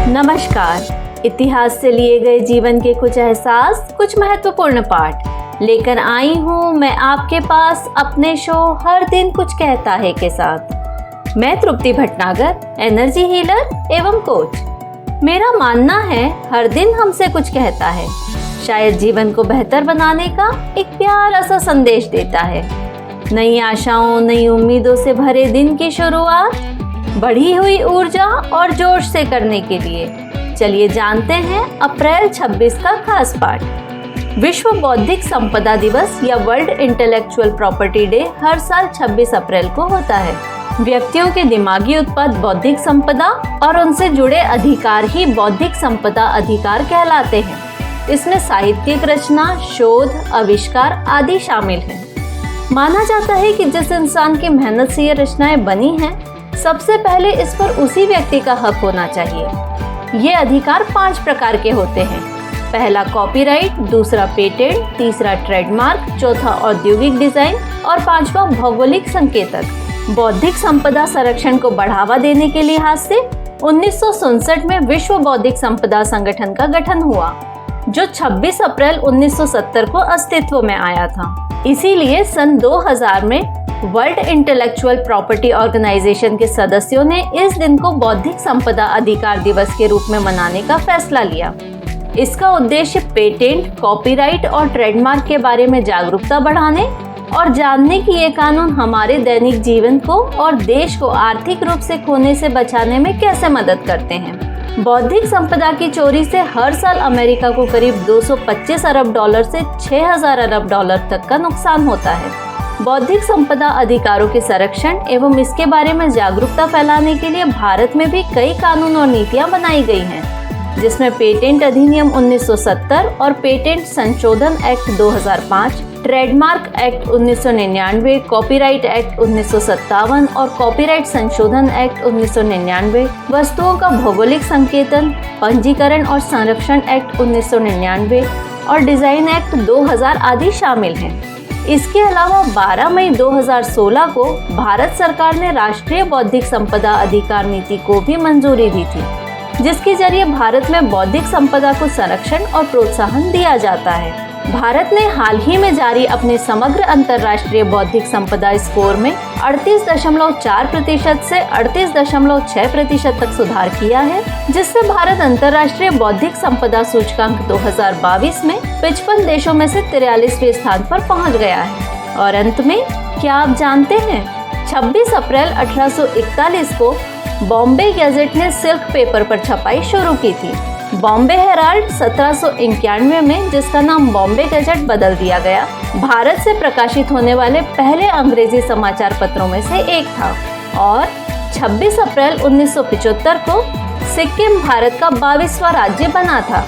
नमस्कार। इतिहास से लिए गए जीवन के कुछ एहसास, कुछ महत्वपूर्ण पाठ लेकर आई हूँ मैं आपके पास अपने शो हर दिन कुछ कहता है के साथ। मैं तृप्ति भटनागर, एनर्जी हीलर एवं कोच। मेरा मानना है हर दिन हमसे कुछ कहता है, शायद जीवन को बेहतर बनाने का एक प्यारा सा संदेश देता है। नई आशाओं, नई उम्मीदों से भरे दिन की शुरुआत बढ़ी हुई ऊर्जा और जोश से करने के लिए चलिए जानते हैं अप्रैल 26 का खास पाठ। विश्व बौद्धिक संपदा दिवस या वर्ल्ड इंटेलेक्चुअल प्रॉपर्टी डे हर साल 26 अप्रैल को होता है। व्यक्तियों के दिमागी उत्पाद बौद्धिक संपदा और उनसे जुड़े अधिकार ही बौद्धिक संपदा अधिकार कहलाते हैं। इसमें साहित्यिक रचना, शोध, आविष्कार आदि शामिल हैं। माना जाता है कि जिस इंसान की मेहनत से ये रचनाएं बनी हैं, सबसे पहले इस पर उसी व्यक्ति का हक होना चाहिए। ये अधिकार 5 प्रकार के होते हैं। पहला कॉपीराइट, दूसरा पेटेंट, तीसरा ट्रेडमार्क, चौथा औद्योगिक डिजाइन और 5वां भौगोलिक संकेतक। बौद्धिक संपदा संरक्षण को बढ़ावा देने के लिहाज से 1967 में विश्व बौद्धिक संपदा संगठन का गठन हुआ, जो 26 अप्रैल 1970 को अस्तित्व में आया था। इसीलिए सन 2000 में वर्ल्ड इंटेलेक्चुअल प्रॉपर्टी ऑर्गेनाइजेशन के सदस्यों ने इस दिन को बौद्धिक संपदा अधिकार दिवस के रूप में मनाने का फैसला लिया। इसका उद्देश्य पेटेंट, कॉपीराइट और ट्रेडमार्क के बारे में जागरूकता बढ़ाने और जानने कि ये कानून हमारे दैनिक जीवन को और देश को आर्थिक रूप से खोने से बचाने में कैसे मदद करते हैं। बौद्धिक संपदा की चोरी से हर साल अमेरिका को करीब 225 अरब डॉलर से 6000 अरब डॉलर तक का नुकसान होता है। बौद्धिक संपदा अधिकारों के संरक्षण एवं इसके बारे में जागरूकता फैलाने के लिए भारत में भी कई कानून और नीतियां बनाई गई हैं, जिसमें पेटेंट अधिनियम 1970 और पेटेंट संशोधन act 2005, trademark act 1999, copyright act 1957 और कॉपीराइट संशोधन एक्ट 1999, वस्तुओं का भौगोलिक संकेतन, पंजीकरण और संरक्षण एक्ट 1999 और डिजाइन एक्ट 2000 आदि शामिल हैं। इसके अलावा 12 मई 2016 को भारत सरकार ने राष्ट्रीय बौद्धिक संपदा अधिकार नीति को भी मंजूरी दी थी, जिसके जरिए भारत में बौद्धिक संपदा को संरक्षण और प्रोत्साहन दिया जाता है। भारत ने हाल ही में जारी अपने समग्र अंतर्राष्ट्रीय बौद्धिक संपदा स्कोर में 38.4% से 38.6% तक सुधार किया है, जिससे भारत अंतर्राष्ट्रीय बौद्धिक संपदा सूचकांक 2022 में 55 देशों में से 43वें स्थान पर पहुंच गया है। और अंत में, क्या आप जानते हैं 26 अप्रैल 1841 को बॉम्बे गैजेट ने सिल्क पेपर पर छपाई शुरू की थी। बॉम्बे हेराल्ड 1791 में, जिसका नाम बॉम्बे गैजेट बदल दिया गया, भारत से प्रकाशित होने वाले पहले अंग्रेजी समाचार पत्रों में से एक था। और 26 अप्रैल 1975 को सिक्किम भारत का 22वां राज्य बना था।